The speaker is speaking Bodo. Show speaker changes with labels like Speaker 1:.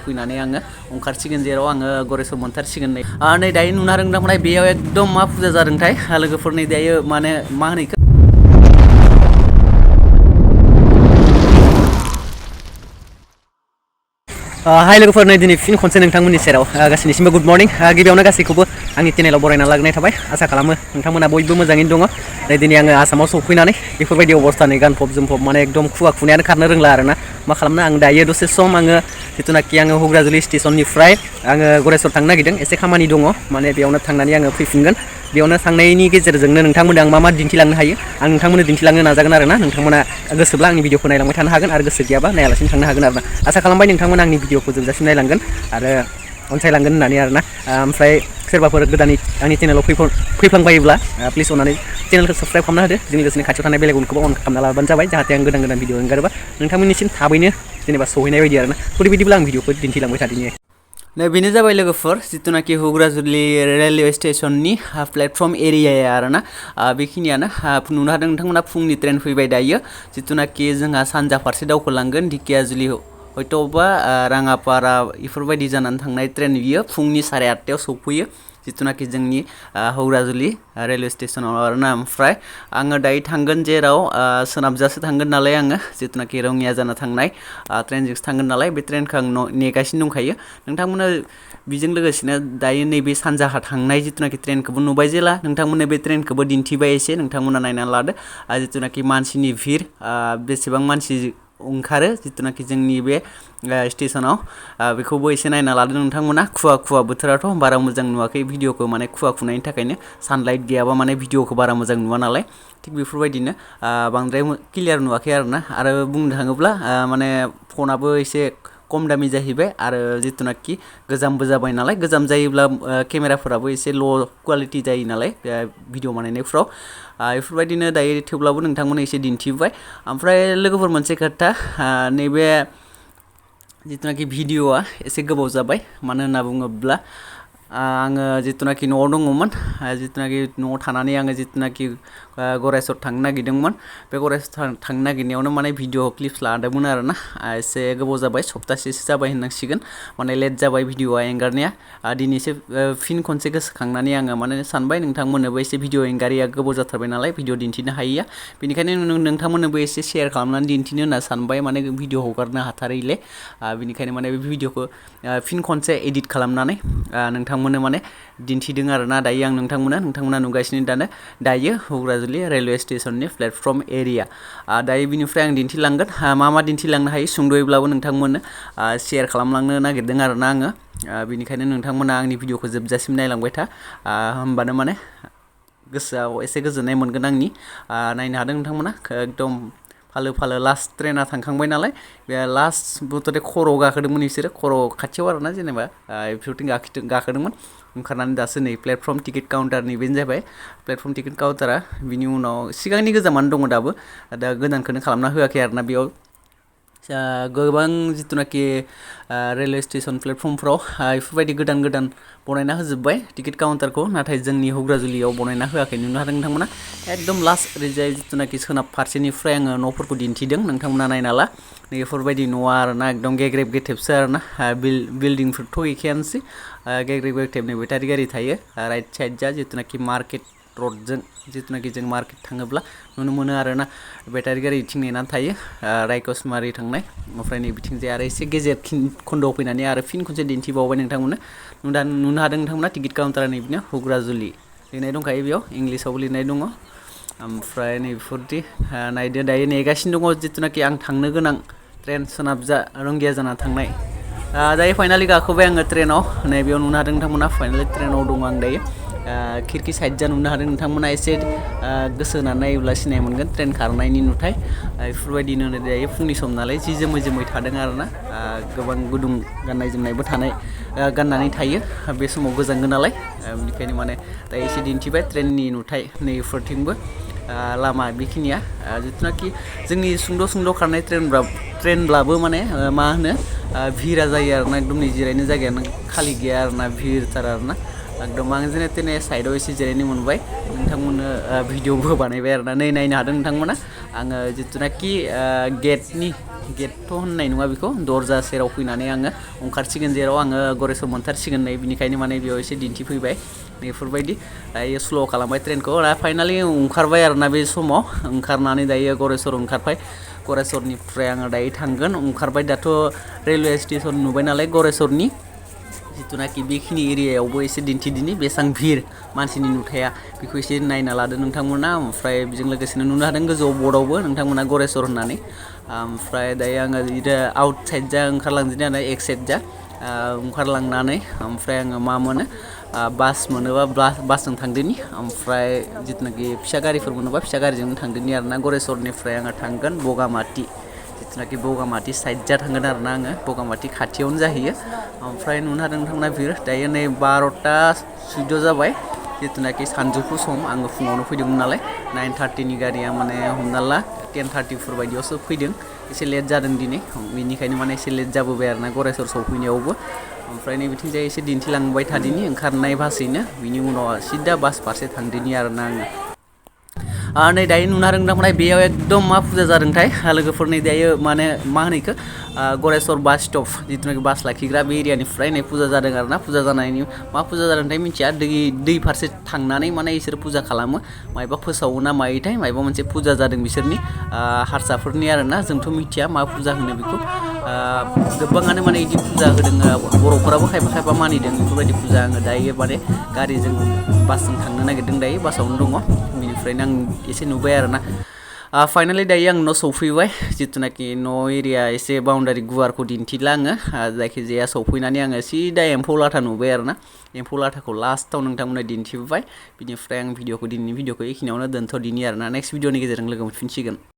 Speaker 1: फैनानै आङो ओंखारसिगोन जेराव आङो गरेस्वर मोनथारसिगोन नै दायो नुनो हादों नोंथांमोना बेयाव एकदम मा फुजा जादोंथाय लोगोफोर नै दायो माने मा होनो इखो हाय लोगोफोर नै दिनै फिन खनसे नोंथांमोननि सेराव गासैनिसिमबो गुड मर्निं गिबियावनो गासैखौबो आंनि चेनेलाव बरायना लाग्रोनाय थाबाय आसा खालामो नोंथांमोना बयबो मोजाङैनो दङ नै दिनै आङो आसामाव सफैनानै बेफोरबायदि अबस्थानि गानफब जोमफब माने एकदम खुवा खुनायानो खारनो रोंला आरोना मा खालामनो आं दायो दसे सम आङो जिथुनाखि आङो हुग्राजुलि स्टेसननिफ्राय आङो गरेस्वर थांनो नागिरदों एसे खामानि दङ माने बेयावनो थांनानै आङो फैफिनगोन बेयावनो थांनायनि गेजेरजोंनो नोंथांमोननो आं मा दिन्थिलांनो हायो आं नोंथांमोननो दिन्थिलांनो नाजागोन आरोना नोंथांमोना गोसोब्ला आंनि भिडिअखौ नायलांबाय थानो हागोन आरो गोसो गैयाबा नायालासिनो थांनो हागोन आरोना आसा खालामबाय नोंथांमोना आंनि भिडिअखौ जोबजासिम नायलांगोन आरो अनसायलांगोन होननानै आरोना ओमफ्राय सोरबाफोर गोदानै आंनि चेनेलाव फैफ्लांबायोब्ला प्लिज अननानै चेनेलखौ साबस्क्राइब खालामना होदो जों लोगोसे खाथियाव थानाय बेल आइकनखौबो अन खालामना लाबानो जाबाय जाहाथे आं गोदान भिडिअ ओंखारोबा नोंथांमोननिसिम थाबैनो जेनेबा सहैनाय बायदि आरोना बिदिब्ला आं भिडिअखौ दिन्थिलांबाय थादिनि नै बेनो जाबाय लोगोफोर जिथुनाखि हुग्राजुलि रेलवे स्टेसननि प्लेटफर्म एरियाया आरोना बेखिनियानो नुनो हादों नोंथांमोना फुंनि ट्रेन फैबाय दायो जिथुनाखि जोंहा सानजा फारसे दावखोलांगोन ढेकियाजुलि हयथ'बा राङापारा इफोरबायदि जानानै थांनाय ट्रेन बियो फुंनि 8:30 सौफैयो जिथुनाखि जोंनि हुग्राजुलि रेलवे स्टेसनाव आरोना ओमफ्राय आङो दायो थांगोन जेराव सोनाबजासो थांगोन नालाय आङो जिथुनाखि रङिया जाना थांनाय ट्रेनजोंसो थांगोन नालाय बे ट्रेनखौ आं नेगासिनो दंखायो नोंथांमोना बेजों लोगोसेनो दायो नैबे सानजाहा थांनाय जिथुनाखि ट्रेनखौबो नुबाय जेला नोंथांमोननो बे ट्रेनखौबो दिन्थिबाय एसे नोंथांमोना नायनानै लादो जिथुनाखि मानसिनि भिर बेसेबां मानसि ओंखारो जिथुनाखि जोंनि बे स्टेसनाव बेखौबो एसे नायना लादों नोंथांमोना खुवा बोथोराथ' बारा मोजां नुवाखै भिडिअखौ माने खुवा खुनायनि थाखायनो सानलाइट गैयाबा माने भिडिअखौ बारा मोजां नुवा नालाय थिग बेफोरबायदिनो बांद्राय क्लियार नुवाखै आरोना आरो बुंनो थाङोब्ला माने फनाबो एसे खम दामि जाहैबाय आरो जिथुनाखि गोजामबो जाबाय नालाय गोजाम जायोब्ला केमेराफोराबो एसे ल' क्वालिटि जायो नालाय भिडिअ बानायनायफ्राव बेफोरबायदिनो दायो थेवब्लाबो नोंथांमोना एसे दिन्थिबाय ओमफ्राय लोगोफोर मोनसे खोथा नैबे जिथुनाखि भिडिअआ एसे गोबाव जाबाय मानो होनना बुङोब्ला आङो जिथुनाखि न'आव दङमोन जिथुनाखि न'आव थानानै आङो जिथुनाखि गरेस्वर थांनो नागिरदोंमोन बे गरेस्वर थांनो नागिरनायावनो माने भिडिअ क्लिप्स लादोंमोन आरोना एसे गोबाव जाबाय सप्तासेसो जाबाय होननांसिगोन माने लेट जाबाय भिडिअआ एंगारनाया दिनैसो फिन खनसे गोसोखांनानै आङो माने सानबाय नोंथांमोननोबो एसे भिडिअ एंगारिया गोबाव जाथारबाय नालाय भिडिअ दिन्थिनो हायैया बेनिखायनो नोंथांमोननोबो एसे शेयार खालामनानै दिन्थिनो होनना सानबाय माने भिडिअ हगारनो हाथारैले बेनिखायनो माने बे भिडिअखौ फिन खनसे एडिट खालामनानै नोंथांमोननो माने दिन्थिदों आरोना दायो आं नोंथांमोना नुगासिनो दायो हुग्राजुलि रेलवे स्टेसननि प्लेटफर्म एरिया दायो बिनिफ्राय आं दिन्थिलांगोन मा दिन्थिलांनो हायो सुंद'यैब्लाबो नोंथांमोननो शेयार खालामलांनो नागिरदों आरोना आङो बेनिखायनो नोंथांमोना आंनि भिडिअखौ जोबजासिम नायलांबाय था होमबानो माने गोसोआव एसे गोजोननाय मोनगोन आंनि नायनो हादों नोंथांमोना एकदम फालो लास्ट ट्रेना थांखांबाय नालाय बे लास्ट बथ'थे खर'आव गाखोदोंमोन बिसोरो खर' खाथियाव आरोना जेनेबा बेफोरथिं गाखोदोंमोन ओंखारनानै दासो नै प्लेटफर्म टिकेट काउन्टारनि बेनो जाबाय प्लेटफर्म टिकेट काउन्टारा बिनि उनाव सिगांनि गोजामानो दङ दाबो दा गोदानखौनो खालामना होआखै आरोना बेयाव गोबां जिथुनाखि रेलवे स्टेसन प्लेटफर्मफ्राव बेफोरबायदि गोदान बनायना होजोब्बाय टिकेट काउन्टारखौ नाथाय जोंनि हुग्राजुलियाव बनायना होआखै नुनो हादों नोंथांमोना एकदम लास्ट ओरैजाय जिथुनाखि सोनाब फारसेनिफ्राय आङो न'फोरखौ दिन्थिदों नोंथांमोना नायना ला बेफोरबायदि न'आ आरोना एकदम गेग्रेब गेथेबसो आरोना बिल्डिंफोरथ' गैखायानोसै गेग्रेब गेथेबनि बेटारि गारि थायो राइट साइड जा जिथुनाखि मार्केट रडजों जिथुनाखि जों मार्केट थाङोब्ला नुनो मोनो आरोना बेटारि गारि बिथिं नेनानै थायो रायकसमारि थांनाय ओमफ्राय नै बिथिंजाय आरो एसे गेजेर खन्द'आव फैनानै आरो फिन खनसे दिन्थिबावबाय नोंथांमोननो नुनो हादों नोंथांमोना टिकेट काउन्टारा नैबिनो हुग्राजुलि लिरनाय दंखायो बेयाव इंलिसावबो लिरनाय दङ ओमफ्राय नैबेफोरदि नायदो दायो नेगासिनो दङ जिथुनाखि आं थांनो गोनां ट्रेन सोनाबजा रंगिया जाना थांनाय दायो फाइनालि गाखोबाय आङो ट्रेनाव नैबेयाव नुनो हादों नोंथांमोना फाइनालि ट्रेनाव दङ आं दायो खिरखि साइड जा नुनो हादों नोंथांमोना एसे गोसो होनानै नायोब्ला सिनाय मोनगोन ट्रेन खारनायनि नुथाय बेफोरबायदिनो दायो फुंनि सम नालाय जि जोमै थादों आरोना गोबां गुदुं गाननाय जोमनायबो गाननानै थायो बे समाव गोजाङो नालाय बेनिखायनो माने दायो एसे दिन्थिबाय ट्रेननि नुथाय नैफोरथिंबो लामा बेखिनिया जिथुनाखि जोंनि सुंद' खारनाय ट्रेनब्लाबो माने मा होनो भिरा जायो आरोना एकदम नै जिरायनो जायगायानो खालि गैया आरोना भिरथार आरोना एकदम आं जेने तेने साइडआव एसे जिरायनो मोनबाय नोंथांमोननो भिडिअबो बानायबाय आरोना नै नायनो हादों नोंथांमोना आङो जिथुनाखि गेटनि गेटथ' होननाय नङा बेखौ दरजा सेराव फैनानै आङो ओंखारसिगोन जेराव आङो गरेस्वर मोनथारसिगोन नै बिनिखायनो माने बेयाव एसे दिन्थिफैबाय बेफोरबायदि दायो स्ल' खालामबाय ट्रेनखौ दा फाइनालि ओंखारबाय आरोना बे समाव ओंखारनानै दायो गरेस्वर ओंखारबाय गरेस्वरनिफ्राय आङो दायो थांगोन ओंखारबाय दाथ' रेलवे स्टेसन नुबाय नालाय गरेस्वरनि जिथुनाखि बेखिनि एरियायावबो एसे दिन्थिदिनि बेसेबां भिर मानसिनि नुथाया बेखौ एसे नायना लादो नोंथांमोना ओमफ्राय बेजों लोगोसेनो नुनो हादों गोजौआव बर्डआवबो नोंथांमोना गरेस्वर होननानै ओमफ्राय दायो आङो आउट साइड जा ओंखारलांजोबदों आरो एक साइड जा ओंखारलांनानै ओमफ्राय आङो मा मोनो बास मोनोबा बासजों थांदोनि ओमफ्राय जिथुनाखि फिसा गारिफोर मोनोबा फिसा गारिजों थांदोनि आरोना गरेस्वरनिफ्राय आङो थांगोन बगामाथि जिथुनाखि बगामाथि साइड जा थांगोन आरोना आङो बगामाथि खाथियावनो जाहैयो ओमफ्राय नुनो हादों नोंथांमोना भिर दायो नै 12:14 जाबाय जिथुनाखि सानजौफु सम आङो फुङावनो फैदोंमोन नालाय 9:30नि गारिया माने हमना ला 10:30 बायदियावसो फैदों एसे लेट जादों दिनै बेनिखायनो माने एसे लेट जाबोबाय आरोना गरेस्वर सौफैनायावबो ओमफ्राय नै बिथिंजाय एसे दिन्थिलांबाय थादिनि ओंखारनाय बासैनो बिनि उनाव सिदा बास फारसे थांदिनि आरोना आङो नै दायो नुनो हादों नोंथांमोना बेयाव एकदम मा फुजा जादोंथाय लोगोफोर नै दायो माने मा होनो इखो गरेस्वर बास स्टप जिथुनाखि बास लाखिग्रा बे एरियानिफ्राय नै फुजा जादों आरोना फुजा जानायनि मा फुजा जादोंथाय मिथिया दै फारसे थांनानै माने इसोर फुजा खालामो मायबा फोसावो ना मायोथाय मायबा मोनसे फुजा जादों बिसोरनि हारसाफोरनि आरोना जोंथ' मिथिया मा फुजा होनो बेखौ गोबाङानो माने इदि फुजा होदों बर'फोराबो खायफा मानिदों बेफोरबायदि फुजा आङो दायो माने गारिजों बासजों थांनो नागिरदों दायो बासावनो दङ बेनिफ्रायनो आं एसे नुबाय आरोना फाइनालि दायो आं न' सौफैबाय जिथुनाखि न' एरिया एसे बाउन्डारि गुवारखौ दिन्थिला आङो जायखिजाया सौफैनानै आङो सिदा एम्फौ लाथा नुबाय आरोना एम्फौ लाथाखौ लास्टाव नोंथांमोना दिन्थिबाय बिनिफ्राय आं दिनैनि भिडिअखौ बेखिनियावनो दोनथ'दिनि आरोना नेक्स्ट भिडिअनि गेजेरजों लोगो मोनफिनसिगोन